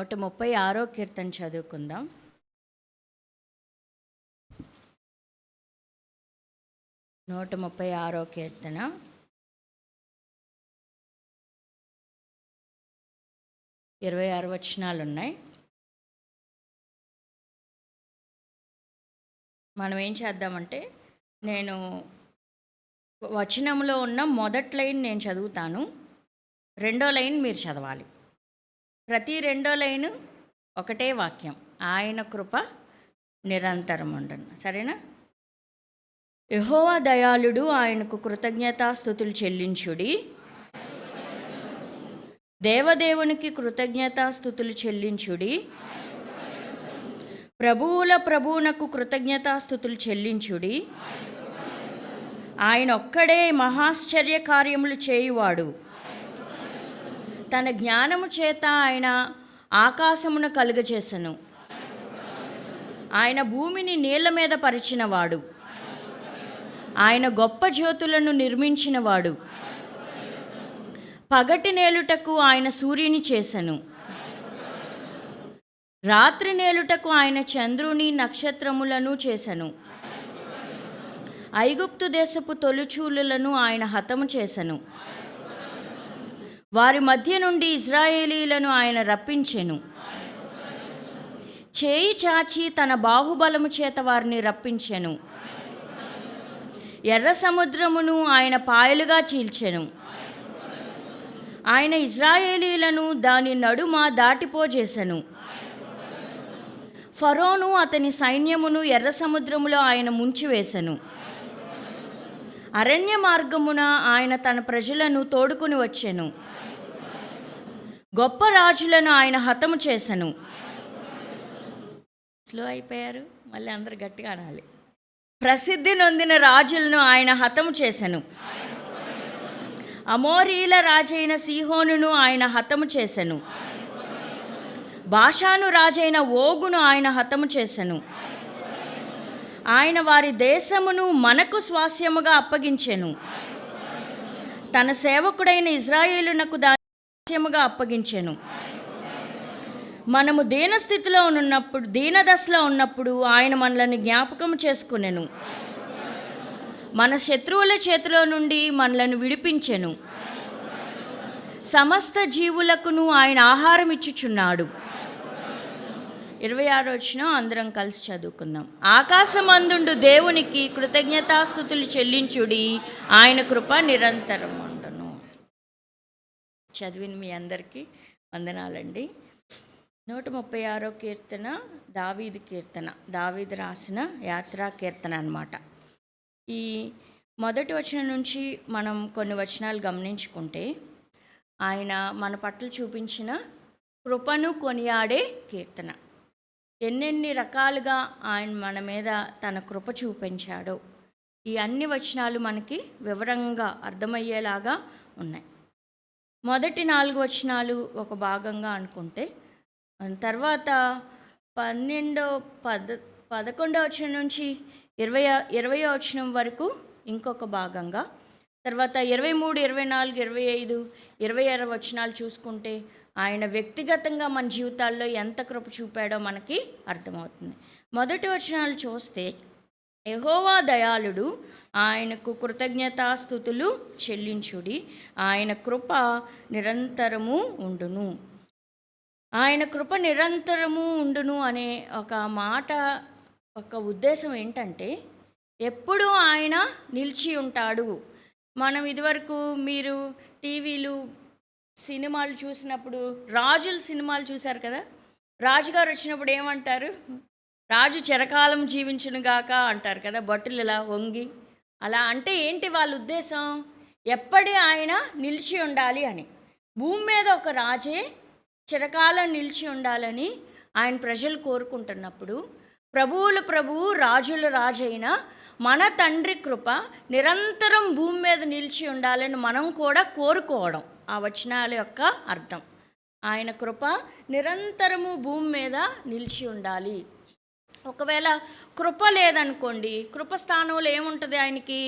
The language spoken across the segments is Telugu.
136 కీర్తన చదువుకుందాం. నూట 36 కీర్తన 26 వచనాలు ఉన్నాయి. మనం ఏం చేద్దామంటే, నేను వచనంలో ఉన్న మొదటి లైన్ నేను చదువుతాను, రెండో లైన్ మీరు చదవాలి. ప్రతి రెండో లైను ఒకటే వాక్యం, ఆయన కృప నిరంతరం ఉండను. సరేనా? యెహోవా దయాళుడు, ఆయనకు కృతజ్ఞతాస్తుతులు చెల్లించుడి. దేవదేవునికి కృతజ్ఞతాస్తుతులు చెల్లించుడి. ప్రభువుల ప్రభువునకు కృతజ్ఞతాస్తుతులు చెల్లించుడి. ఆయన ఒక్కడే మహాశ్చర్య కార్యములు చేయువాడు. తన జ్ఞానము చేత ఆయన ఆకాశమును కలుగచేసెను. ఆయన భూమిని నీళ్ల మీద పరిచినవాడు. ఆయన గొప్ప జ్యోతులను నిర్మించినవాడు. పగటి నేలుటకు ఆయన సూర్యుని చేసెను. రాత్రి నేలుటకు ఆయన చంద్రుని నక్షత్రములను చేసెను. ఐగుప్తు దేశపు తొలిచూలులను ఆయన హతము చేసెను. వారి మధ్య నుండి ఇజ్రాయేలీలను ఆయన రప్పించెను. చేయి చాచి తన బాహుబలము చేత వారిని రప్పించెను. ఎర్ర సముద్రమును ఆయన పాయలుగా చీల్చెను. ఆయన ఇజ్రాయేలీలను దాని నడుమ దాటిపోజేసెను. ఫరోను అతని సైన్యమును ఎర్ర సముద్రములో ఆయన ముంచివేసెను. అరణ్య మార్గమున ఆయన తన ప్రజలను తోడుకుని వచ్చెను. గొప్ప రాజులను ఆయన హతము చేసెను. స్లో అయిపోయారు, మళ్ళీ అందరు గట్టిగా అనాలి. ప్రసిద్ధి నొందిన రాజులను ఆయన హతము చేసెను. అమోరీల రాజైన సీహోనును ఆయన హతము చేసెను. బాషాను రాజైన ఓగును ఆయన హతము చేసెను. ఆయన వారి దేశమును మనకు స్వాస్యముగా అప్పగించెను. తన సేవకుడైన ఇజ్రాయేలునకు దాని స్వాస్యముగా అప్పగించెను. మనము దీనదశలో ఉన్నప్పుడు ఆయన మనలను జ్ఞాపకం చేసుకొనెను. మన శత్రువుల చేతిలో నుండి మనలను విడిపించెను. సమస్త జీవులకును ఆయన ఆహారం ఇచ్చుచున్నాడు. 26 వచనం అందరం కలిసి చదువుకుందాం. ఆకాశమందుండు దేవునికి కృతజ్ఞతాస్తుతులు చెల్లించుడి, ఆయన కృప నిరంతరం ఉండును. చదివిన మీ అందరికీ వందనాలండి. 136 కీర్తన దావీదు కీర్తన, దావీదు రాసిన యాత్రా కీర్తన అన్నమాట. ఈ మొదటి వచనం నుంచి మనం కొన్ని వచనాలు గమనించుకుంటే, ఆయన మన పట్ల చూపించిన కృపను కొనియాడే కీర్తన. ఎన్నెన్ని రకాలుగా ఆయన మన మీద తన కృప చూపించాడో ఈ అన్ని వచనాలు మనకి వివరంగా అర్థమయ్యేలాగా ఉన్నాయి. మొదటి 4 వచనాలు ఒక భాగంగా అనుకుంటే, తర్వాత 11వ వచనం నుంచి 20వ వచనం వరకు ఇంకొక భాగంగా, తర్వాత 23, 24, 25, 26 వచనాలు చూసుకుంటే ఆయన వ్యక్తిగతంగా మన జీవితాల్లో ఎంత కృప చూపాడో మనకి అర్థమవుతుంది. మొదటి వచనాలు చూస్తే, యెహోవా దయాళుడు, ఆయనకు కృతజ్ఞతాస్తుతులు చెల్లించుడి, ఆయన కృప నిరంతరము ఉండును. ఆయన కృప నిరంతరము ఉండును అనే ఒక మాట, ఒక ఉద్దేశం ఏంటంటే, ఎప్పుడూ ఆయన నిలిచి ఉంటాడు. మనం ఇదివరకు మీరు టీవీలు సినిమాలు చూసినప్పుడు, రాజుల సినిమాలు చూశారు కదా, రాజుగారు వచ్చినప్పుడు ఏమంటారు? రాజు చిరకాలం జీవించును గాక అంటారు కదా, బొట్టులు ఇలా వంగి. అలా అంటే ఏంటి వాళ్ళ ఉద్దేశం? ఎప్పటి ఆయన నిలిచి ఉండాలి అని. భూమి మీద ఒక రాజే చిరకాలం నిలిచి ఉండాలని ఆయన ప్రజలు కోరుకుంటున్నప్పుడు, ప్రభువుల ప్రభువు రాజుల రాజైన మన తండ్రి కృప నిరంతరం భూమి మీద నిలిచి ఉండాలని మనం కూడా కోరుకోవడం ఆ వచనాల యొక్క అర్థం. ఆయన కృప నిరంతరము భూమి మీద నిలిచి ఉండాలి. ఒకవేళ కృప లేదనుకోండి, కృప స్థానంలో ఏముంటుంది? ఆయనకి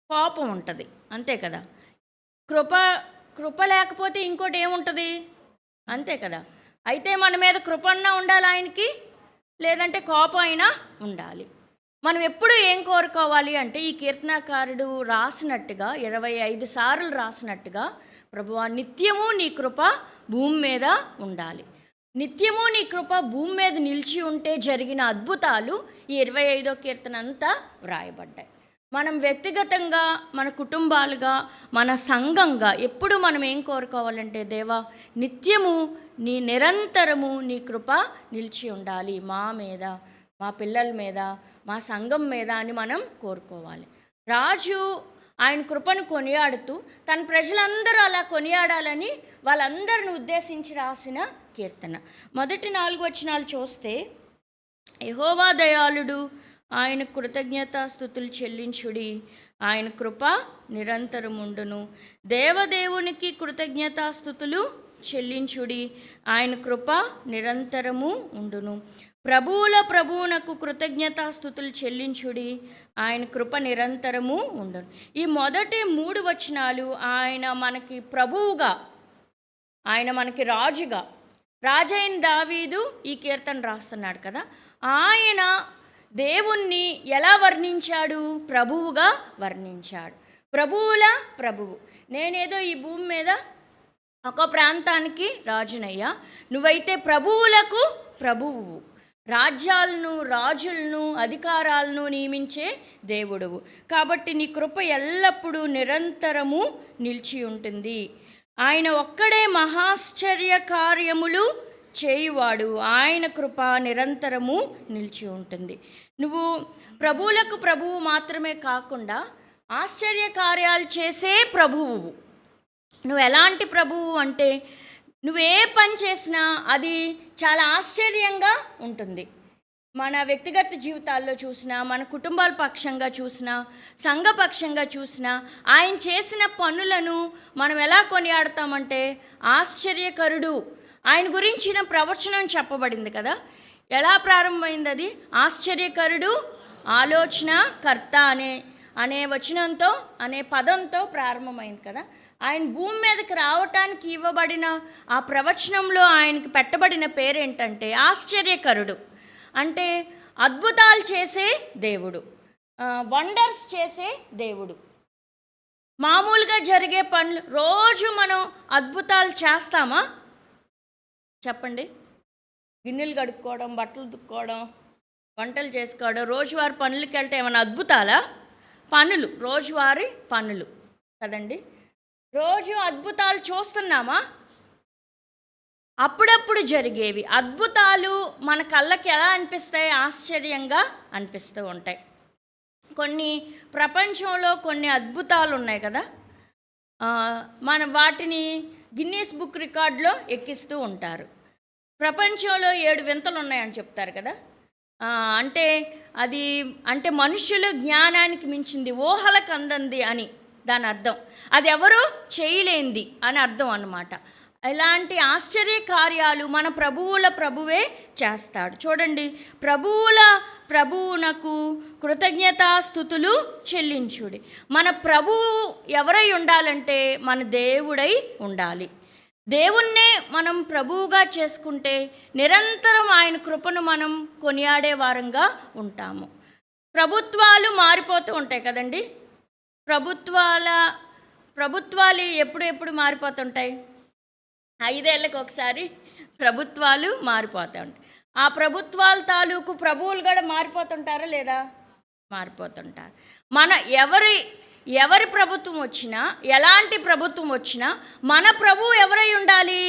కోపం ఉంటుంది, అంతే కదా. కృప లేకపోతే ఇంకోటి ఏముంటుంది? అంతే కదా. అయితే మన మీద కృపన్న ఉండాలి ఆయనకి, లేదంటే కోపం అయినా ఉండాలి. మనం ఎప్పుడు ఏం కోరుకోవాలి అంటే ఈ కీర్తనాకారుడు రాసినట్టుగా 25 సార్లు రాసినట్టుగా, ప్రభువా నిత్యము నీ కృప భూమి మీద ఉండాలి. నిత్యము నీ కృప భూమి మీద నిలిచి ఉంటే జరిగిన అద్భుతాలు ఈ 25వ కీర్తన అంతా వ్రాయబడ్డాయి. మనం వ్యక్తిగతంగా, మన కుటుంబాలుగా, మన సంఘంగా ఎప్పుడు మనం ఏం కోరుకోవాలంటే, దేవా నిత్యము నీ నిరంతరము నీ కృప నిలిచి ఉండాలి మా మీద, మా పిల్లల మీద, మా సంఘం మీద అని మనం కోరుకోవాలి. రాజు ఆయన కృపను కొనియాడుతూ తన ప్రజలందరూ అలా కొనియాడాలని వాళ్ళందరిని ఉద్దేశించి రాసిన కీర్తన. మొదటి 4 వచనాలు చూస్తే, యెహోవా దయాళుడు, ఆయన కృతజ్ఞతాస్తుతులు చెల్లించుడి, ఆయన కృప నిరంతరముండును. దేవదేవునికి కృతజ్ఞతాస్తుతులు చెల్లించుడి, ఆయన కృప నిరంతరము ఉండును. ప్రభువుల ప్రభువునకు కృతజ్ఞతాస్తుతులు చెల్లించుడి, ఆయన కృప నిరంతరము ఉండును. ఈ మొదటి 3 వచనాలు ఆయన మనకి ప్రభువుగా, ఆయన మనకి రాజుగా, రాజైన దావీదు ఈ కీర్తన రాస్తున్నాడు కదా, ఆయన దేవుణ్ణి ఎలా వర్ణించాడు? ప్రభువుగా వర్ణించాడు. ప్రభువుల ప్రభువు. నేనేదో ఈ భూమి మీద ఒక ప్రాంతానికి రాజునయ్యా, నువ్వైతే ప్రభువులకు ప్రభువు, రాజ్యాలను, రాజులను, అధికారాలను నియమించే దేవుడువు. కాబట్టి నీ కృప ఎల్లప్పుడూ నిరంతరము నిలిచి ఉంటుంది. ఆయన ఒక్కడే మహాశ్చర్య కార్యములు చేయువాడు, ఆయన కృప నిరంతరము నిలిచి ఉంటుంది. నువ్వు ప్రభువులకు ప్రభువు మాత్రమే కాకుండా ఆశ్చర్య కార్యాలు చేసే ప్రభువు. నువ్వు ఎలాంటి ప్రభువు అంటే, నువ్వే పని చేసినా అది చాలా ఆశ్చర్యంగా ఉంటుంది. మన వ్యక్తిగత జీవితాల్లో చూసినా, మన కుటుంబాల పక్షంగా చూసినా, సంఘపక్షంగా చూసినా, ఆయన చేసిన పనులను మనం ఎలా కొనియాడతామంటే ఆశ్చర్యకరుడు. ఆయన గురించిన ప్రవచనం చెప్పబడింది కదా, ఎలా ప్రారంభమైంది అది? ఆశ్చర్యకరుడు, ఆలోచనకర్త అనే వచనంతో, అనే పదంతో ప్రారంభమైంది కదా. ఆయన భూమి మీదకి రావటానికి ఇవ్వబడిన ఆ ప్రవచనంలో ఆయనకి పెట్టబడిన పేరేంటంటే ఆశ్చర్యకరుడు. అంటే అద్భుతాలు చేసే దేవుడు, వండర్స్ చేసే దేవుడు. మామూలుగా జరిగే పనులు, రోజు మనం అద్భుతాలు చేస్తామా చెప్పండి? గిన్నెలు కడుక్కోవడం, బట్టలు దుక్కోవడం, వంటలు చేసుకోవడం, రోజువారి పనులకి వెళ్తే ఏమైనా అద్భుతాలా? పనులు, రోజువారి పనులు కదండి. రోజు అద్భుతాలు చూస్తున్నామా? అప్పుడప్పుడు జరిగేవి అద్భుతాలు మన కళ్ళకి ఎలా అనిపిస్తాయి? ఆశ్చర్యంగా అనిపిస్తూ ఉంటాయి. ప్రపంచంలో కొన్ని అద్భుతాలు ఉన్నాయి కదా, మన వాటిని గిన్నీస్ బుక్ రికార్డులో ఎక్కిస్తూ ఉంటారు. ప్రపంచంలో 7 వింతలు ఉన్నాయని చెప్తారు కదా. అంటే మనుషుల జ్ఞానానికి మించింది, ఊహలకు అందంది అని దాని అర్థం. అది ఎవరు చేయలేంది అని అర్థం అన్నమాట. ఇలాంటి ఆశ్చర్య కార్యాలు మన ప్రభువుల ప్రభువే చేస్తాడు. చూడండి, ప్రభువుల ప్రభువునకు కృతజ్ఞతాస్తుతులు చెల్లించుడి. మన ప్రభువు ఎవరై ఉండాలంటే మన దేవుడై ఉండాలి. దేవుణ్ణే మనం ప్రభువుగా చేసుకుంటే నిరంతరం ఆయన కృపను మనం కొనియాడే వారంగా ఉంటాము. ప్రభుత్వాలు మారిపోతూ ఉంటాయి కదండి. ప్రభుత్వాలు ఎప్పుడు మారిపోతుంటాయి? 5 ఏళ్ళకి ఒకసారి ప్రభుత్వాలు మారిపోతూ ఉంటాయి. ఆ ప్రభుత్వాల తాలూకు ప్రభువులు కూడా మారిపోతుంటారా లేదా? మారిపోతుంటారు. మన ఎవరి ప్రభుత్వం వచ్చినా, ఎలాంటి ప్రభుత్వం వచ్చినా మన ప్రభువు ఎవరై ఉండాలి?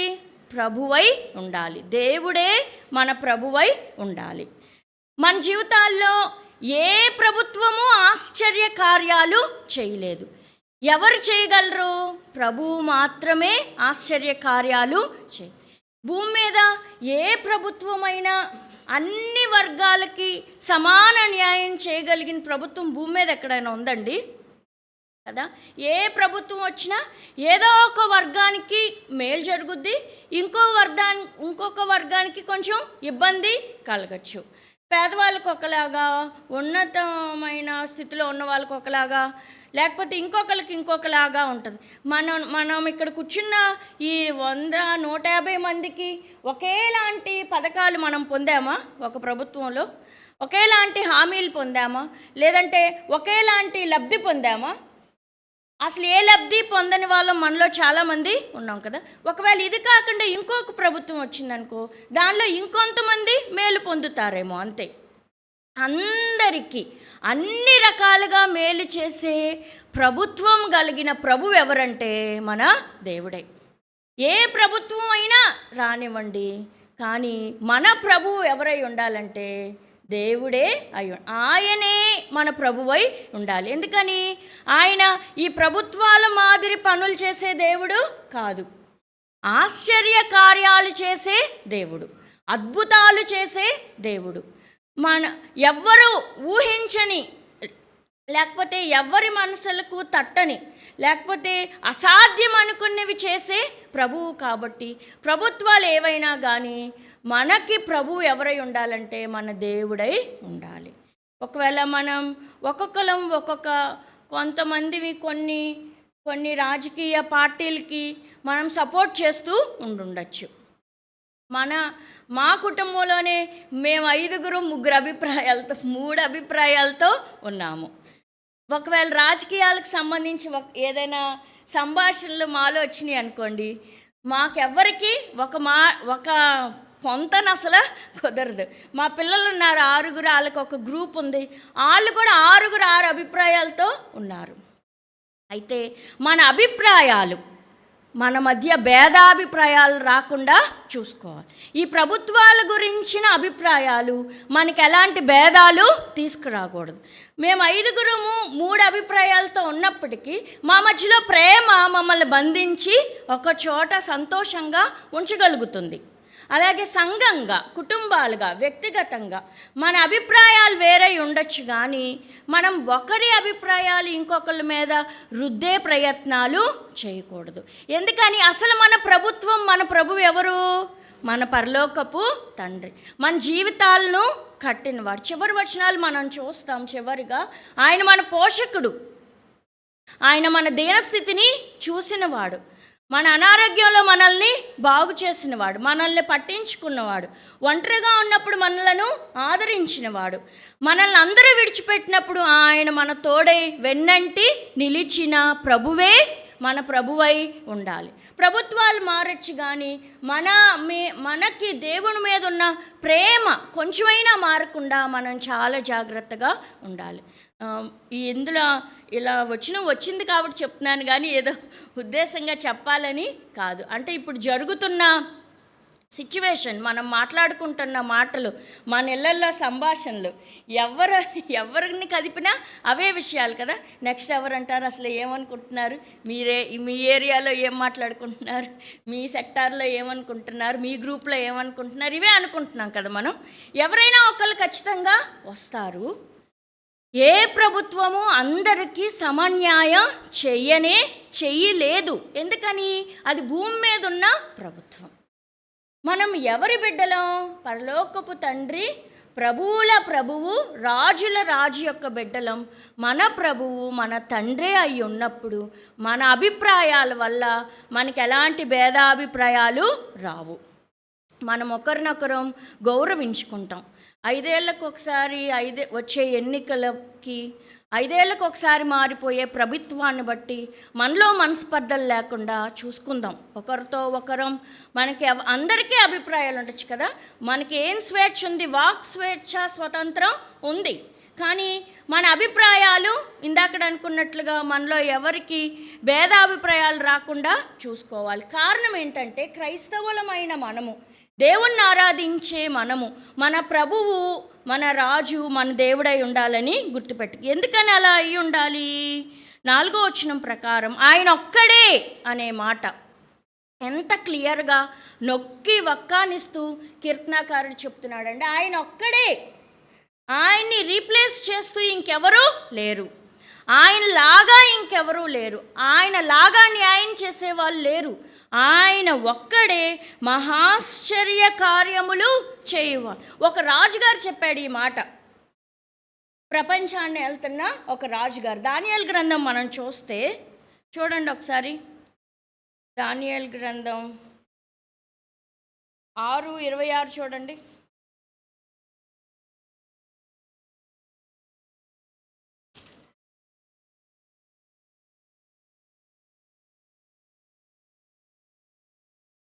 ప్రభువై ఉండాలి. దేవుడే మన ప్రభువై ఉండాలి. మన జీవితాల్లో ఏ ప్రభుత్వము ఆశ్చర్య కార్యాలు చేయలేదు. ఎవరు చేయగలరు? ప్రభువు మాత్రమే ఆశ్చర్య కార్యాలు భూమి మీద ఏ ప్రభుత్వమైనా అన్ని వర్గాలకి సమాన న్యాయం చేయగలిగిన ప్రభుత్వం భూమి మీద ఎక్కడైనా ఉందండి కదా. ఏ ప్రభుత్వం వచ్చినా ఏదో ఒక వర్గానికి మేలు జరుగుద్ది, ఇంకొక వర్గానికి కొంచెం ఇబ్బంది కలగచ్చు. పేదవాళ్ళకు ఒకలాగా, ఉన్నతమైన స్థితిలో ఉన్న వాళ్ళకు ఒకలాగా, లేకపోతే ఇంకొకరికి ఇంకొకలాగా ఉంటుంది. మనం ఇక్కడ కూర్చున్న ఈ 100-150 మందికి ఒకేలాంటి పథకాలు మనం పొందామా? ఒక ప్రభుత్వంలో ఒకేలాంటి హామీలు పొందామా? లేదంటే ఒకేలాంటి లబ్ధి పొందామా? అసలు ఏ లబ్ధి పొందని వాళ్ళం మనలో చాలామంది ఉన్నాం కదా. ఒకవేళ ఇది కాకుండా ఇంకొక ప్రభుత్వం వచ్చిందనుకో, దానిలో ఇంకొంతమంది మేలు పొందుతారేమో, అంతే. అందరికీ అన్ని రకాలుగా మేలు చేసే ప్రభుత్వం కలిగిన ప్రభువు ఎవరంటే మన దేవుడే. ఏ ప్రభుత్వం అయినా రానివ్వండి, కానీ మన ప్రభువు ఎవరై ఉండాలంటే దేవుడే ఆయనే మన ప్రభువై ఉండాలి. ఎందుకని? ఆయన ఈ ప్రభుత్వాల మాదిరి పనులు చేసే దేవుడు కాదు, ఆశ్చర్య కార్యాలు చేసే దేవుడు, అద్భుతాలు చేసే దేవుడు. ఎవ్వరు ఊహించని, లేకపోతే ఎవరి మనసులకు తట్టని, లేకపోతే అసాధ్యం అనుకున్నవి చేసే ప్రభువు. కాబట్టి ప్రభుత్వాలు ఏవైనా కానీ మనకి ప్రభువు ఎవరై ఉండాలంటే మన దేవుడై ఉండాలి. ఒకవేళ మనం ఒక్కొక్కరం కొంతమందివి కొన్ని రాజకీయ పార్టీలకి మనం సపోర్ట్ చేస్తూ ఉండొచ్చు. మా కుటుంబంలోనే మేము 3 అభిప్రాయాలతో ఉన్నాము. ఒకవేళ రాజకీయాలకు సంబంధించి ఏదైనా సంభాషణలు మాలో వచ్చినాయి అనుకోండి, మాకెవ్వరికి ఒక పొంతన అసలు కుదరదు. మా పిల్లలు ఉన్నారు 6, వాళ్ళకి ఒక గ్రూప్ ఉంది, వాళ్ళు కూడా 6 అభిప్రాయాలతో ఉన్నారు. అయితే మన అభిప్రాయాలు, మన మధ్య భేదాభిప్రాయాలు రాకుండా చూసుకోవాలి. ఈ ప్రభుత్వాల గురించిన అభిప్రాయాలు మనకి ఎలాంటి భేదాలు తీసుకురాకూడదు. మేము 5 అభిప్రాయాలతో ఉన్నప్పటికీ మా మధ్యలో ప్రేమ మమ్మల్ని బంధించి ఒక చోట సంతోషంగా ఉంచగలుగుతుంది. అలాగే సంఘంగా, కుటుంబాలుగా, వ్యక్తిగతంగా మన అభిప్రాయాలు వేరే ఉండొచ్చు, కానీ మనం ఒకరి అభిప్రాయాలు ఇంకొకరి మీద రుద్దే ప్రయత్నాలు చేయకూడదు. ఎందుకని? అసలు మన ప్రభువు ఎవరు? మన పరలోకపు తండ్రి, మన జీవితాలను కట్టినవాడు. చివరి వచనాలు మనం చూస్తాం. చివరిగా ఆయన మన పోషకుడు, ఆయన మన దీనస్థితిని చూసినవాడు, మన అనారోగ్యంలో మనల్ని బాగు చేసినవాడు, మనల్ని పట్టించుకున్నవాడు, ఒంటరిగా ఉన్నప్పుడు మనలను ఆదరించినవాడు, మనల్ని అందరూ విడిచిపెట్టినప్పుడు ఆయన మన తోడై వెన్నంటి నిలిచిన ప్రభువే మన ప్రభువై ఉండాలి. ప్రభుత్వాలు మారచ్చు, కానీ మనకి దేవుని మీద ఉన్న ప్రేమ కొంచెమైనా మారకుండా మనం చాలా జాగ్రత్తగా ఉండాలి. ఇందులో ఇలా వచ్చింది కాబట్టి చెప్తున్నాను, కానీ ఏదో ఉద్దేశంగా చెప్పాలని కాదు. అంటే ఇప్పుడు జరుగుతున్న సిచ్యువేషన్, మనం మాట్లాడుకుంటున్న మాటలు, మన ఇళ్ళల్లో సంభాషణలు, ఎవరిని కదిపినా అవే విషయాలు కదా. నెక్స్ట్ ఎవరంటారు, అసలు ఏమనుకుంటున్నారు, మీ ఏరియాలో ఏం మాట్లాడుకుంటున్నారు, మీ సెక్టార్లో ఏమనుకుంటున్నారు, మీ గ్రూప్లో ఏమనుకుంటున్నారు, ఇవే అనుకుంటున్నాం కదా మనం. ఎవరైనా ఒకళ్ళు ఖచ్చితంగా వస్తారు. ఏ ప్రభుత్వము అందరికీ సమన్యాయం చెయ్యలేదు. ఎందుకని? అది భూమి మీద ఉన్న ప్రభుత్వం. మనం ఎవరి బిడ్డలం? పరలోకపు తండ్రి, ప్రభువుల ప్రభువు, రాజుల రాజు యొక్క బిడ్డలం. మన ప్రభువు మన తండ్రే అయి ఉన్నప్పుడు మన అభిప్రాయాల వల్ల మనకి ఎలాంటి భేదాభిప్రాయాలు రావు. మనం ఒకరినొకరం గౌరవించుకుంటాం. 5 ఏళ్ళకు ఒకసారి వచ్చే ఎన్నికలకి, 5 ఏళ్ళకు ఒకసారి మారిపోయే ప్రభుత్వాన్ని బట్టి మనలో మనస్పర్ధలు లేకుండా చూసుకుందాం. ఒకరితో ఒకరం మనకి అందరికీ అభిప్రాయాలు ఉండొచ్చు కదా. మనకి ఏం స్వేచ్ఛ ఉంది? వాక్ స్వేచ్ఛ, స్వతంత్రం ఉంది. కానీ మన అభిప్రాయాలు ఇందాక అనుకున్నట్లుగా మనలో ఎవరికి భేదాభిప్రాయాలు రాకుండా చూసుకోవాలి. కారణం ఏంటంటే, క్రైస్తవులమైన మనము, దేవుణ్ణి ఆరాధించే మనము, మన ప్రభువు, మన రాజు, మన దేవుడై ఉండాలని గుర్తుపెట్టు. ఎందుకని అలా అయి ఉండాలి? 4వ వచనం ప్రకారం ఆయన ఒక్కడే అనే మాట ఎంత క్లియర్గా నొక్కి వక్కానిస్తూ కీర్తనాకారుడు చెప్తున్నాడండి. ఆయన ఒక్కడే, ఆయన్ని రీప్లేస్ చేస్తూ ఇంకెవరూ లేరు, ఆయనలాగా ఇంకెవరూ లేరు, ఆయనలాగా న్యాయం చేసేవాళ్ళు లేరు. ఆయన ఒక్కడే మహాశ్చర్య కార్యములు చేయవాడు. ఒక రాజుగారు చెప్పాడు ఈ మాట. ప్రపంచాన్ని వెళ్తున్న ఒక రాజుగారు. దానియేలు గ్రంథం మనం చూస్తే చూడండి ఒకసారి. దానియేలు గ్రంథం 6:26 చూడండి.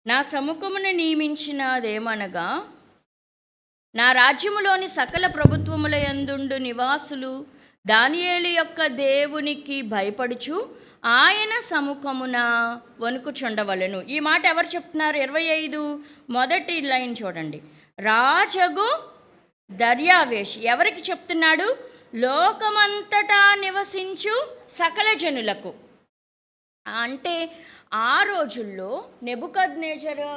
నా సముఖమును నియమించినదేమనగా, నా రాజ్యములోని సకల ప్రభుత్వముల యందుండు నివాసులు దానియేలు యొక్క దేవునికి భయపడుచు ఆయన సముఖమున వణుకుచుండవలెను. ఈ మాట ఎవరు చెప్తున్నారు? 25 మొదటి లైన్ చూడండి. రాజగు దర్యావేష్ ఎవరికి చెప్తున్నాడు? లోకమంతటా నివసించు సకల జనులకు. అంటే ఆ రోజుల్లో నెబుకద్నెజరు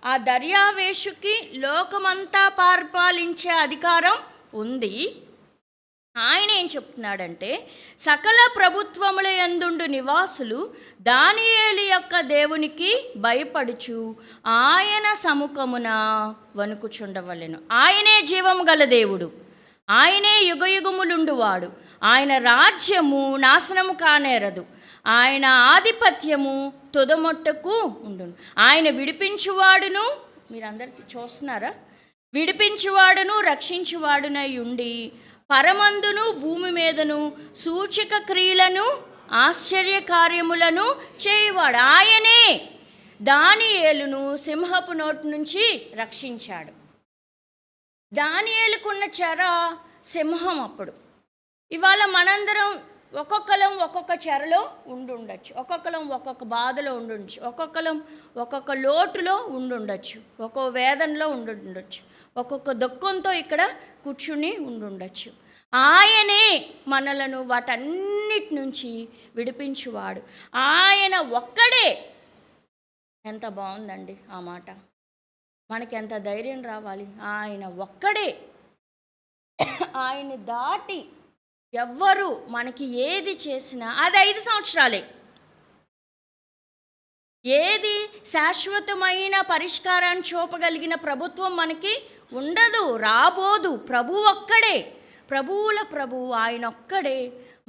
ఆ దర్యావేషుకి లోకమంతా పరిపాలించే అధికారం ఉంది. ఆయన ఏం చెప్తున్నాడంటే, సకల ప్రభుత్వముల యందుండు నివాసులు దానియేలు యొక్క దేవునికి భయపడుచు ఆయన సముఖమున వణుకుచుండవలెను. ఆయనే జీవము గల దేవుడు, ఆయనే యుగయుగములుండువాడు. ఆయన రాజ్యము నాశనము కానేరదు, ఆయన ఆధిపత్యము తుదమొట్టకు ఉండును. ఆయన విడిపించువాడును, మీరందరికీ చూస్తున్నారా, విడిపించువాడును రక్షించువాడునై ఉండి పరమందును భూమి మీదను సూచక క్రియలను ఆశ్చర్య కార్యములను చేయువాడు. ఆయనే దానియేలును సింహపు నోటి నుంచి రక్షించాడు. దానియేలుకున్న చెర సింహం అప్పుడు. ఇవాళ మనందరం ఒక్కొక్కలం ఒక్కొక్క చెరలో ఉండుండొచ్చు, ఒక్కొక్కలం ఒక్కొక్క బాధలో ఉండుండొచ్చు, ఒక్కొక్కలం ఒక్కొక్క లోటులో ఉండుండొచ్చు, ఒక్కో వేదనలో ఉండుండొచ్చు, ఒక్కొక్క దుఃఖంతో ఇక్కడ కూర్చుని ఉండుండొచ్చు. ఆయనే మనలను వాటన్నిటి నుంచి విడిపించువాడు. ఆయన ఒక్కడే. ఎంత బాగుందండి ఆ మాట. మనకి ఎంత ధైర్యం రావాలి. ఆయన ఒక్కడే. ఆయన దాటి ఎవ్వరు మనకి ఏది చేసినా అది 5 సంవత్సరాలే. ఏది శాశ్వతమైన పరిష్కారాన్ని చూపగలిగిన ప్రభుత్వం మనకి ఉండదు, రాబోదు. ప్రభు ఒక్కడే, ప్రభువుల ప్రభువు. ఆయన ఒక్కడే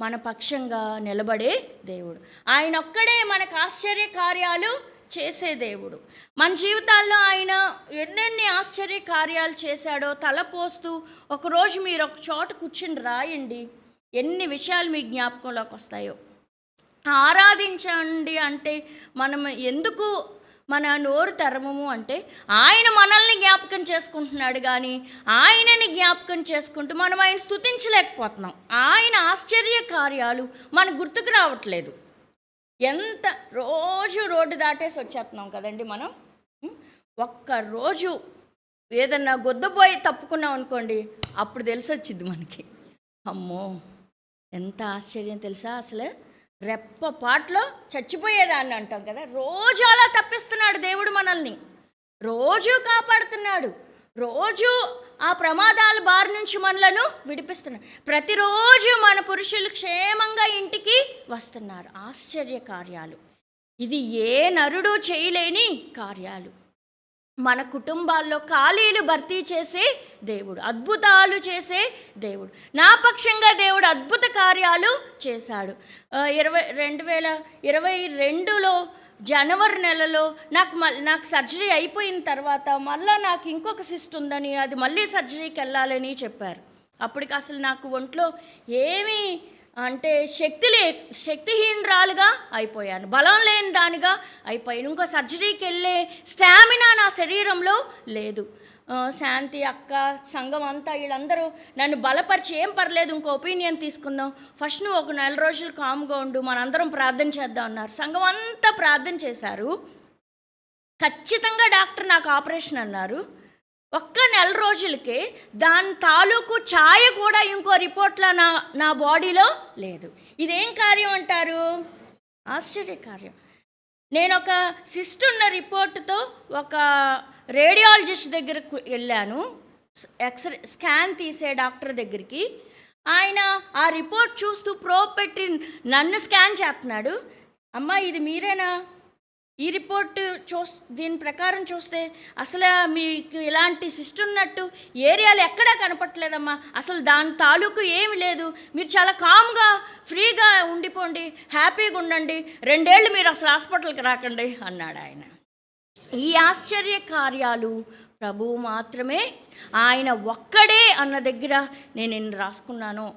మన పక్షంగా నిలబడే దేవుడు. ఆయన ఒక్కడే మనకు ఆశ్చర్య కార్యాలు చేసే దేవుడు. మన జీవితాల్లో ఆయన ఎన్నెన్ని ఆశ్చర్య కార్యాలు చేశాడో తలపోస్తూ ఒకరోజు మీరు ఒక చోట కూర్చుని రాయండి, ఎన్ని విషయాలు మీ జ్ఞాపకంలోకి వస్తాయో. ఆరాధించండి అంటే మనం ఎందుకు మన నోరు తెరవము అంటే, ఆయన మనల్ని జ్ఞాపకం చేసుకుంటున్నాడు, కానీ ఆయనని జ్ఞాపకం చేసుకుంటూ మనం ఆయన స్తుతించలేకపోతున్నాం. ఆయన ఆశ్చర్య కార్యాలు మనకు గుర్తుకు రావట్లేదు. ఎంత రోజు రోడ్డు దాటేసి వచ్చేస్తున్నాం కదండి మనం. ఒక్కరోజు ఏదన్నా గొద్దపోయి తప్పుకున్నాం అనుకోండి, అప్పుడు తెలిసి వచ్చింది మనకి, అమ్మో ఎంత ఆశ్చర్యం తెలుసా, అసలు రెప్పపాట్లో చచ్చిపోయేదాన్ని అంటాం కదా. రోజు అలా తప్పిస్తున్నాడు దేవుడు మనల్ని, రోజు కాపాడుతున్నాడు, రోజు ఆ ప్రమాదాల బారి నుంచి మనలను విడిపిస్తున్నాడు. ప్రతిరోజు మన పురుషులు క్షేమంగా ఇంటికి వస్తున్నారు. ఆశ్చర్య కార్యాలు, ఇది ఏ నరుడు చేయలేని కార్యాలు. మన కుటుంబాల్లో ఖాళీలు భర్తీ చేసే దేవుడు, అద్భుతాలు చేసే దేవుడు. నా పక్షంగా దేవుడు అద్భుత కార్యాలు చేశాడు. 2022లో జనవరి నెలలో నాకు సర్జరీ అయిపోయిన తర్వాత మళ్ళీ నాకు ఇంకొక సిస్ట్ ఉందని, అది మళ్ళీ సర్జరీకి వెళ్ళాలని చెప్పారు. అప్పటికి అసలు నాకు ఒంట్లో ఏమీ అంటే శక్తిహీనరాలుగా అయిపోయాను, బలం లేని దానిగా అయిపోయాను. ఇంకో సర్జరీకి వెళ్ళే స్టామినా నా శరీరంలో లేదు. శాంతి అక్క, సంఘం అంతా వీళ్ళందరూ నన్ను బలపరిచి, ఏం పర్లేదు ఇంకో ఒపీనియన్ తీసుకుందాం, ఫస్ట్ నువ్వు ఒక 4 రోజులు కామ్గా ఉండు, మనందరం ప్రార్థన చేద్దాం అన్నారు. సంఘం అంతా ప్రార్థన చేశారు. ఖచ్చితంగా డాక్టర్ నాకు ఆపరేషన్ అన్నారు. ఒక్క 4 రోజులకే దాని తాలూకు ఛాయ కూడా ఇంకో రిపోర్ట్లో నా బాడీలో లేదు. ఇదేం కార్యం అంటారు? ఆశ్చర్యకార్యం. నేను ఒక సిస్ట్ ఉన్న రిపోర్టుతో ఒక రేడియాలజిస్ట్ దగ్గరకు వెళ్ళాను, స్కాన్ తీసే డాక్టర్ దగ్గరికి. ఆయన ఆ రిపోర్ట్ చూస్తూ ప్రోబ్ పెట్టి నన్ను స్కాన్ చేస్తున్నాడు. అమ్మా ఇది మీరేనా? ఈ రిపోర్ట్ దీని ప్రకారం చూస్తే అసలు మీకు ఇలాంటి సిస్టమ్ ఉన్నట్టు ఏరియాలు ఎక్కడా కనపట్లేదమ్మా, అసలు దాని తాలూకు ఏమి లేదు, మీరు చాలా కామ్గా ఫ్రీగా ఉండిపోండి, హ్యాపీగా ఉండండి, 2 ఏళ్ళు మీరు అసలు హాస్పిటల్కి రాకండి అన్నాడు ఆయన. ఈ ఆశ్చర్య కార్యాలు ప్రభువు మాత్రమే, ఆయన ఒక్కడే అన్న దగ్గర నేను రాసుకున్నాను.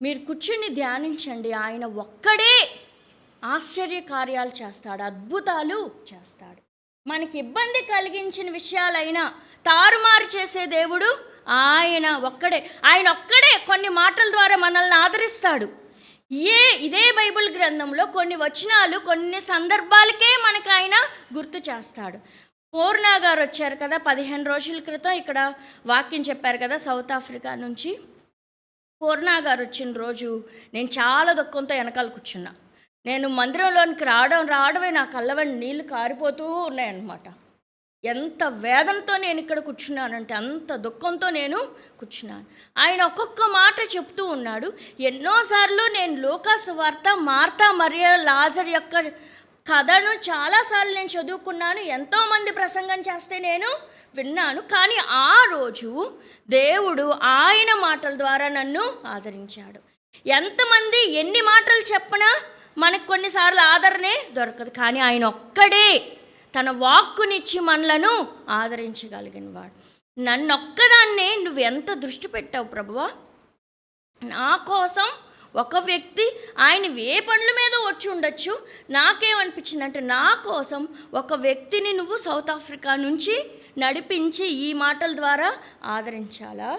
మీరు కూర్చుని ధ్యానించండి. ఆయన ఒక్కడే ఆశ్చర్య కార్యాలు చేస్తాడు, అద్భుతాలు చేస్తాడు. మనకి ఇబ్బంది కలిగించిన విషయాలైనా తారుమారు చేసే దేవుడు ఆయన ఒక్కడే. ఆయన ఒక్కడే కొన్ని మాటల ద్వారా మనల్ని ఆదరిస్తాడు. ఇదే బైబిల్ గ్రంథంలో కొన్ని వచనాలు కొన్ని సందర్భాలకే మనకు ఆయన గుర్తు చేస్తాడు. పూర్ణ గారు వచ్చారు కదా 15 రోజుల క్రితం, ఇక్కడ వాక్యం చెప్పారు కదా సౌత్ ఆఫ్రికా నుంచి. పూర్ణ గారు వచ్చిన రోజు నేను చాలా దుఃఖంతో వెనకాల కూర్చున్నా. నేను మందిరంలోనికి రావడమే నా కళ్ళవని నీళ్ళు కారిపోతూ ఉన్నాయన్నమాట. ఎంత వేదనతో నేను ఇక్కడ కూర్చున్నానంటే అంత దుఃఖంతో నేను కూర్చున్నాను. ఆయన ఒక్కొక్క మాట చెప్తూ ఉన్నాడు. ఎన్నోసార్లు నేను లూకా సువార్త, మార్తా మరియ లాజర్ యొక్క కథను చాలాసార్లు నేను చదువుకున్నాను, ఎంతోమంది ప్రసంగం చేస్తే నేను విన్నాను. కానీ ఆ రోజు దేవుడు ఆయన మాటల ద్వారా నన్ను ఆదరించాడు. ఎంతమంది ఎన్ని మాటలు చెప్పినా మనకు కొన్నిసార్లు ఆదరణే దొరకదు, కానీ ఆయన ఒక్కడే తన వాక్కునిచ్చి మనలను ఆదరించగలిగిన వాడు. నన్నొక్కదాన్నే నువ్వు ఎంత దృష్టి పెట్టావు ప్రభువా, నా కోసం ఒక వ్యక్తి, ఆయన ఏ పనుల మీద వచ్చి ఉండొచ్చు, నాకేమనిపించిందంటే నా కోసం ఒక వ్యక్తిని నువ్వు సౌత్ ఆఫ్రికా నుంచి నడిపించి ఈ మాటల ద్వారా ఆదరించాలా?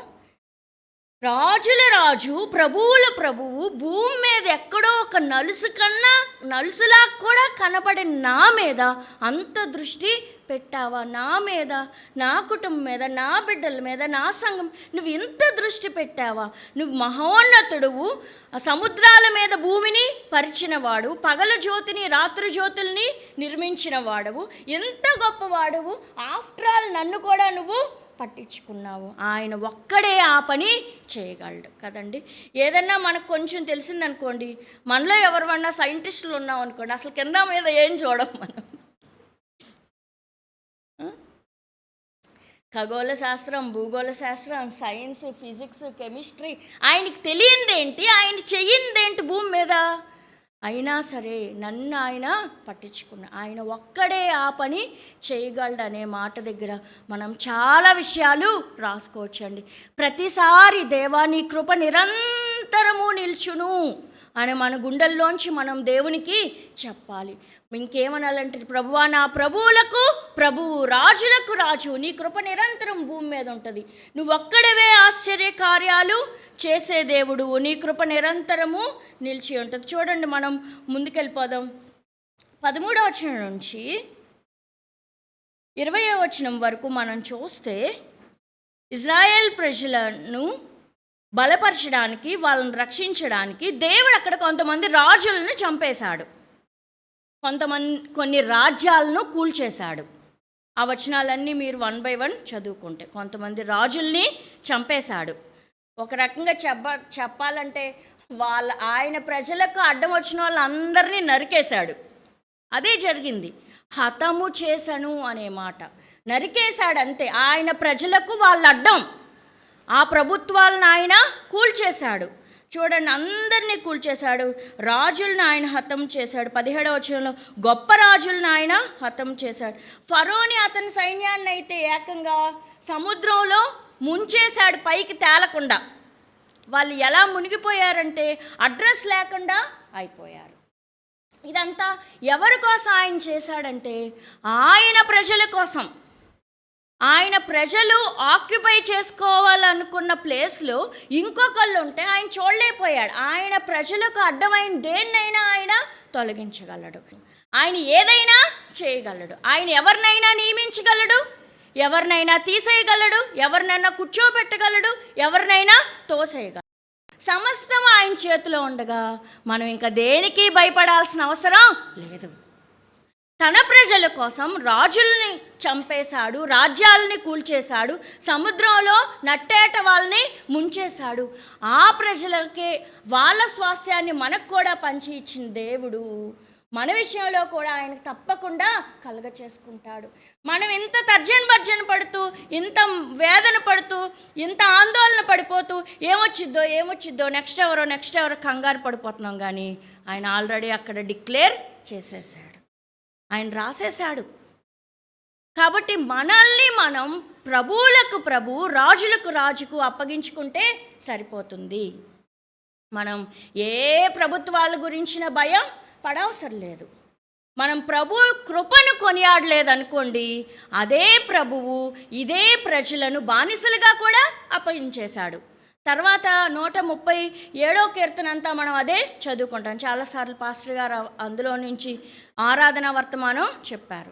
రాజుల రాజు, ప్రభువుల ప్రభువు, భూమి మీద ఎక్కడో ఒక నలుసులా కూడా కనబడే నా మీద అంత దృష్టి పెట్టావా? నా మీద, నా కుటుంబం మీద, నా బిడ్డల మీద, నా సంఘం, నువ్వు ఇంత దృష్టి పెట్టావా? నువ్వు మహోన్నతుడువు, సముద్రాల మీద భూమిని పరిచినవాడు, పగల జ్యోతిని రాత్రి జ్యోతుల్ని నిర్మించిన వాడవు, ఎంత గొప్పవాడవు. ఆఫ్టర్ ఆల్ నన్ను కూడా నువ్వు పట్టించుకున్నావు. ఆయన ఒక్కడే ఆ పని చేయగలడు కదండి. ఏదన్నా మనకు కొంచెం తెలిసిందనుకోండి, మనలో ఎవరివన్నా సైంటిస్టులు ఉన్నాం అనుకోండి, అసలు కింద మీద ఏం చూడం మనం. ఖగోళ శాస్త్రం, భూగోళ శాస్త్రం, సైన్స్, ఫిజిక్స్, కెమిస్ట్రీ, ఆయనకి తెలియందేంటి, ఆయన చెయ్యిందేంటి భూమి మీద? అయినా సరే నన్ను ఆయన పట్టించుకున్నా. ఆయన ఒక్కడే ఆ పని చేయగలడు అనే మాట దగ్గర మనం చాలా విషయాలు రాసుకోవచ్చండి. ప్రతిసారి దేవా నీ కృప నిరంతరము నిల్చును అని మన గుండెల్లోంచి మనం దేవునికి చెప్పాలి. ఇంకేమనాలంటే, ప్రభువా నా ప్రభువులకు ప్రభువు, రాజులకు రాజు, నీ కృప నిరంతరం భూమి మీద ఉంటుంది, నువ్వు ఒక్కడవే ఆశ్చర్య కార్యాలు చేసే దేవుడు, నీ కృప నిరంతరము నిలిచి ఉంటుంది. చూడండి, మనం ముందుకెళ్ళిపోదాం. 13వ వచనం నుంచి 20వ వచనం వరకు మనం చూస్తే, ఇజ్రాయేల్ ప్రజలను బలపరచడానికి, వాళ్ళని రక్షించడానికి దేవుడు అక్కడ కొంతమంది రాజులను చంపేశాడు, కొన్ని రాజ్యాలను కూల్చేశాడు. ఆ వచనాలన్నీ మీరు 1 by 1 చదువుకుంటే, కొంతమంది రాజుల్ని చంపేశాడు. ఒక రకంగా చెప్పాలంటే ఆయన ప్రజలకు అడ్డం వచ్చిన వాళ్ళందరినీ నరికేశాడు. అదే జరిగింది. హతము చేసను అనే మాట, నరికేశాడు అంతే. ఆయన ప్రజలకు వాళ్ళ అడ్డం, ఆ ప్రభుత్వాలను ఆయన కూల్చేశాడు. చూడండి, అందరినీ కూల్చేశాడు. రాజులను ఆయన హతం చేశాడు. 17వ వచనంలో గొప్ప రాజులను ఆయన హతం చేశాడు. ఫరోని అతని సైన్యాన్ని అయితే ఏకంగా సముద్రంలో ముంచేశాడు, పైకి తేలకుండా. వాళ్ళు ఎలా మునిగిపోయారంటే అడ్రస్ లేకుండా అయిపోయారు. ఇదంతా ఎవరి కోసం ఆయన చేశాడంటే, ఆయన ప్రజల కోసం. ఆయన ప్రజలు ఆక్యుపై చేసుకోవాలనుకున్న ప్లేస్లో ఇంకొకళ్ళు ఉంటే ఆయన చూడలేకపోయాడు. ఆయన ప్రజలకు అడ్డమైన దేన్నైనా ఆయన తొలగించగలడు. ఆయన ఏదైనా చేయగలడు. ఆయన ఎవరినైనా నియమించగలడు, ఎవరినైనా తీసేయగలడు, ఎవరినైనా కూర్చోబెట్టగలడు, ఎవరినైనా తోసేయగలడు. సమస్తం ఆయన చేతిలో ఉండగా మనం ఇంకా దేనికి భయపడాల్సిన అవసరం లేదు. తన ప్రజల కోసం రాజుల్ని చంపేశాడు, రాజ్యాలని కూల్చేశాడు, సముద్రంలో నట్టేట వాళ్ళని ముంచేశాడు. ఆ ప్రజలకే వాళ్ళ స్వాస్థ్యాన్ని మనకు కూడా పంచి ఇచ్చిన దేవుడు మన విషయంలో కూడా ఆయన తప్పకుండా కలుగ చేసుకుంటాడు. మనం ఇంత తర్జన పడుతూ, ఇంత వేదన పడుతూ, ఇంత ఆందోళన పడిపోతూ ఏమొచ్చిద్దో నెక్స్ట్ ఎవరో కంగారు పడిపోతున్నాం. కానీ ఆయన ఆల్రెడీ అక్కడ డిక్లేర్ చేసేసాడు, ఆయన రాసేశాడు. కాబట్టి మనల్ని మనం ప్రభువులకు రాజులకు రాజుకు అప్పగించుకుంటే సరిపోతుంది. మనం ఏ ప్రభుత్వాల గురించిన భయం పడవసరం లేదు. మనం ప్రభు కృపను కొనియాడలేదనుకోండి, అదే ప్రభువు ఇదే ప్రజలను బానిసలుగా కూడా అప్పగించేశాడు. తర్వాత 137వ కీర్తన అంతా మనం అదే చదువుకుంటాం. చాలాసార్లు పాస్టర్ గారు అందులో నుంచి ఆరాధన వర్తమానం చెప్పారు.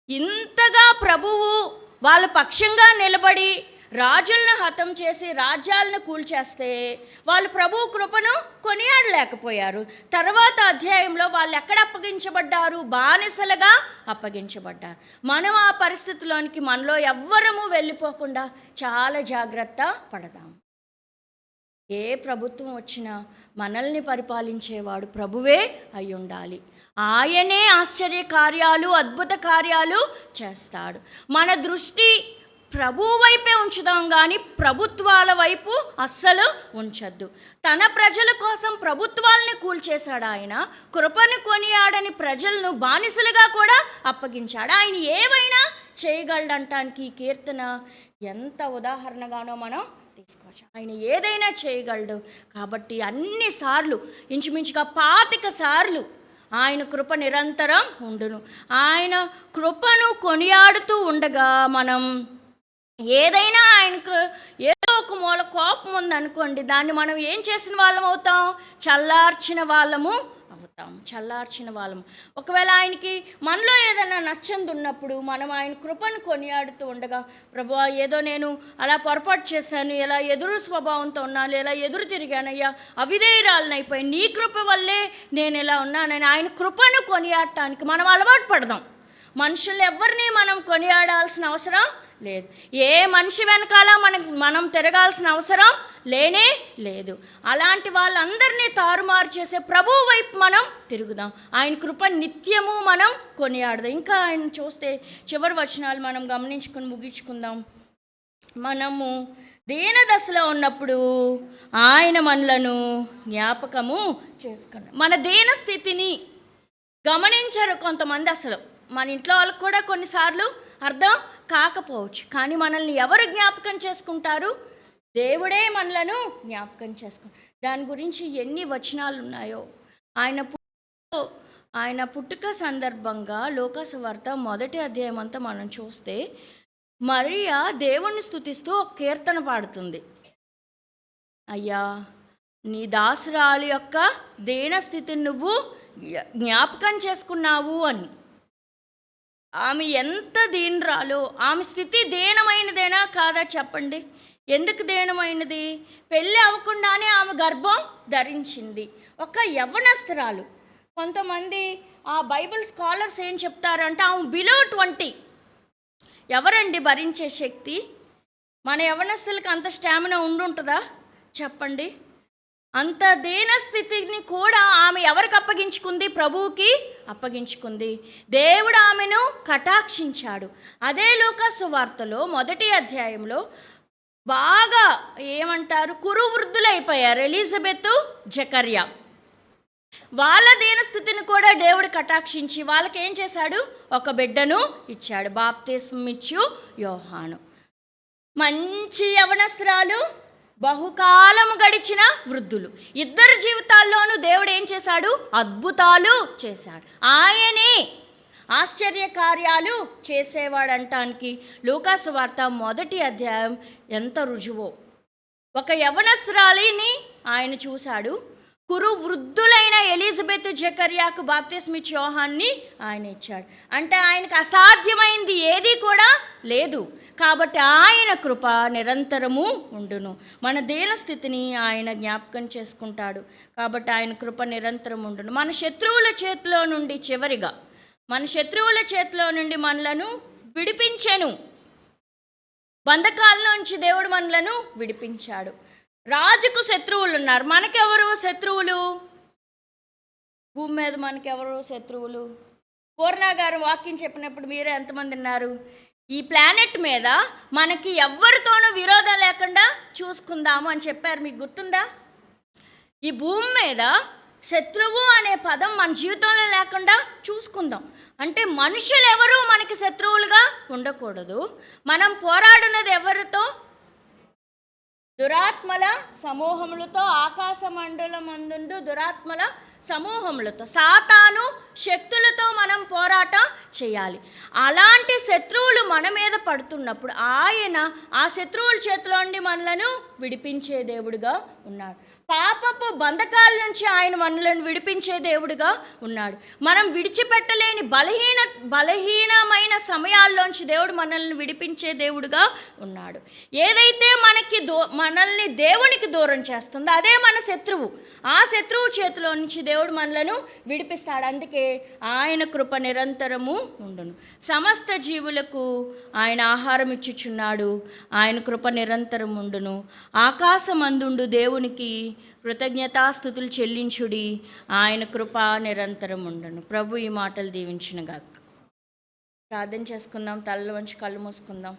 ఇంతగా ప్రభువు వాళ్ళ పక్షంగా నిలబడి రాజులను హతం చేసి రాజ్యాలను కూల్చేస్తే వాళ్ళు ప్రభు కృపను కొనియాడలేకపోయారు. తర్వాత అధ్యాయంలో వాళ్ళు ఎక్కడ అప్పగించబడ్డారు? బానిసలుగా అప్పగించబడ్డారు. మనం ఆ పరిస్థితిలోనికి మనలో ఎవ్వరము వెళ్ళిపోకుండా చాలా జాగ్రత్త పడదాం. ఏ ప్రభుత్వం వచ్చినా మనల్ని పరిపాలించేవాడు ప్రభువే అయి ఉండాలి. ఆయనే ఆశ్చర్య కార్యాలు, అద్భుత కార్యాలు చేస్తాడు. మన దృష్టి ప్రభువు వైపే ఉంచుదాం, కానీ ప్రభుత్వాల వైపు అస్సలు ఉంచద్దు. తన ప్రజల కోసం ప్రభుత్వాలని కూల్చేశాడు ఆయన. కృపను కొనియాడని ప్రజలను బానిసలుగా కూడా అప్పగించాడు. ఆయన ఏవైనా చేయగలడంటానికి ఈ కీర్తన ఎంత ఉదాహరణగానో మనం తీసుకోవచ్చు. ఆయన ఏదైనా చేయగలడు. కాబట్టి అన్నిసార్లు, ఇంచుమించుగా 25 సార్లు ఆయన కృప నిరంతరం ఉండును. ఆయన కృపను కొనియాడుతూ ఉండగా మనం ఏదైనా ఆయనకు ఏదో ఒక మూల కోపం ఉందనుకోండి, దాన్ని మనం ఏం చేసిన వాళ్ళం అవుతాం? చల్లార్చిన వాళ్ళము. ఒకవేళ ఆయనకి మనలో ఏదైనా నచ్చంది ఉన్నప్పుడు మనం ఆయన కృపను కొనియాడుతూ ఉండగా, ప్రభువా ఏదో నేను అలా పొరపాటు చేశాను, ఇలా ఎదురు స్వభావంతో ఉన్నాను, ఇలా ఎదురు తిరిగానయ్యా, అవిధేయురాలనైపోయి నీ కృప వల్లే నేను ఇలా ఉన్నానని ఆయన కృపను కొనియాడటానికి మనం అలవాటు పడదాం. మనుషులు ఎవరిని మనం కొనియాడాల్సిన అవసరం లేదు. ఏ మనిషి వెనకాల మనం తిరగాల్సిన అవసరం లేనే లేదు. అలాంటి వాళ్ళందరినీ తారుమారు చేసే ప్రభువు వైపు మనం తిరుగుదాం. ఆయన కృప నిత్యము మనం కొనియాడదాం. ఇంకా ఆయన చూస్తే చివరి వచనాలు మనం గమనించుకుని ముగించుకుందాం. మనము దీన దశలో ఉన్నప్పుడు ఆయన మనలను జ్ఞాపకము చేసుకున్నాం. మన దీన స్థితిని గమనించరు కొంతమంది. అసలు మన ఇంట్లో వాళ్ళకు కూడా కొన్నిసార్లు అర్థం కాకపోవచ్చు. కానీ మనల్ని ఎవరు జ్ఞాపకం చేసుకుంటారు? దేవుడే మనలను జ్ఞాపకం చేసుకుంటారు. దాని గురించి ఎన్ని వచనాలు ఉన్నాయో. ఆయన పుట్టుక సందర్భంగా లోకాసు వార్త 1వ అధ్యాయం అంతా మనం చూస్తే మరియా దేవుణ్ణి స్తుతిస్తూ ఒక కీర్తన పాడుతుంది. అయ్యా, నీ దాసురాలి యొక్క దీన స్థితిని నువ్వు జ్ఞాపకం చేసుకున్నావు అని. ఆమె ఎంత దీనురాలో, ఆమె స్థితి దీనమైనదేనా కాదా చెప్పండి? ఎందుకు దీనమైనది? పెళ్ళి అవ్వకుండానే ఆమె గర్భం ధరించింది. ఒక యవ్వనస్తురాలు. కొంతమంది ఆ బైబిల్ స్కాలర్స్ ఏం చెప్తారంటే ఆమె బిలో 20. ఎవరండి భరించే శక్తి? మన యవ్వనస్తులకి అంత స్టామినా ఉండుంటుందా చెప్పండి? అంత దీనస్థితిని కూడా ఆమె ఎవరికి అప్పగించుకుంది? ప్రభువుకి అప్పగించుకుంది. దేవుడు ఆమెను కటాక్షించాడు. అదే లూకాసు వార్తలో 1వ అధ్యాయంలో బాగా ఏమంటారు, కురువృద్ధులైపోయారు ఎలిజబెత్, జకర్యా. వాళ్ళ దీనస్థితిని కూడా దేవుడు కటాక్షించి వాళ్ళకి ఏం చేశాడు? ఒక బిడ్డను ఇచ్చాడు, బాప్తిస్మమిచ్చు యోహాను. మంచి యవనస్తురాలు, బహుకాలము గడిచిన వృద్ధులు, ఇద్దరు జీవితాల్లోనూ దేవుడు ఏం చేశాడు? అద్భుతాలు చేశాడు. ఆయనే ఆశ్చర్య కార్యాలు చేసేవాడంటానికి లూకాసు వార్త 1వ అధ్యాయం ఎంత రుజువో. ఒక యవనస్తురాలిని ఆయన చూశాడు. కురు వృద్ధులైన ఎలిజబెత్, జకర్యాకు బాప్తిస్మిచ్చు యోహాన్ని ఆయన ఇచ్చాడు. అంటే ఆయనకు అసాధ్యమైంది ఏది కూడా లేదు. కాబట్టి ఆయన కృప నిరంతరము ఉండును. మన దీనస్థితిని ఆయన జ్ఞాపకం చేసుకుంటాడు. కాబట్టి ఆయన కృప నిరంతరం ఉండును. మన శత్రువుల చేతిలో నుండి, చివరిగా మన శత్రువుల చేతిలో నుండి మనలను విడిపించెను. బంధకాల నుంచి దేవుడు మనలను విడిపించాడు. రాజుకు శత్రువులు ఉన్నారు. మనకెవరు శత్రువులు? భూమి మీద మనకి ఎవరు శత్రువులు? పూర్ణ గారు వాక్యం చెప్పినప్పుడు మీరే ఎంతమంది ఉన్నారు? ఈ ప్లానెట్ మీద మనకి ఎవరితోనూ విరోధం లేకుండా చూసుకుందాము అని చెప్పారు. మీకు గుర్తుందా? ఈ భూమి మీద శత్రువు అనే పదం మన జీవితంలో లేకుండా చూసుకుందాం. అంటే మనుషులు ఎవరు మనకి శత్రువులుగా ఉండకూడదు. మనం పోరాడినది ఎవరితో? దురాత్మల సమూహములతో, ఆకాశ మండలమందుండు దురాత్మల సమూహములతో, సాతాను శక్తులతో మనం పోరాటం చేయాలి. అలాంటి శత్రువులు మన మీద పడుతున్నప్పుడు ఆయన ఆ శత్రువుల చేతిలో నుండి మనలను విడిపించే దేవుడిగా ఉన్నాడు. పాపపు బంధకాల నుంచి ఆయన మనలను విడిపించే దేవుడిగా ఉన్నాడు. మనం విడిచిపెట్టలేని బలహీనమైన సమయాల్లోంచి దేవుడు మనల్ని విడిపించే దేవుడిగా ఉన్నాడు. ఏదైతే మనల్ని దేవునికి దూరం చేస్తుందో అదే మన శత్రువు. ఆ శత్రువు చేతిలో నుంచి దేవుడు మనలను విడిపిస్తాడు. అందుకే ఆయన కృప నిరంతరము ఉండును. సమస్త జీవులకు ఆయన ఆహారం ఇచ్చుచున్నాడు. ఆయన కృప నిరంతరం ఉండును. ఆకాశమందుండు దేవునికి కృతజ్ఞతాస్తుతులు చెల్లించుడి. ఆయన కృప నిరంతరం ఉండును. ప్రభు ఈ మాటలు దీవించునుగాక. ప్రార్థన చేసుకుందాం. తలలు వంచి కళ్ళు మూసుకుందాం.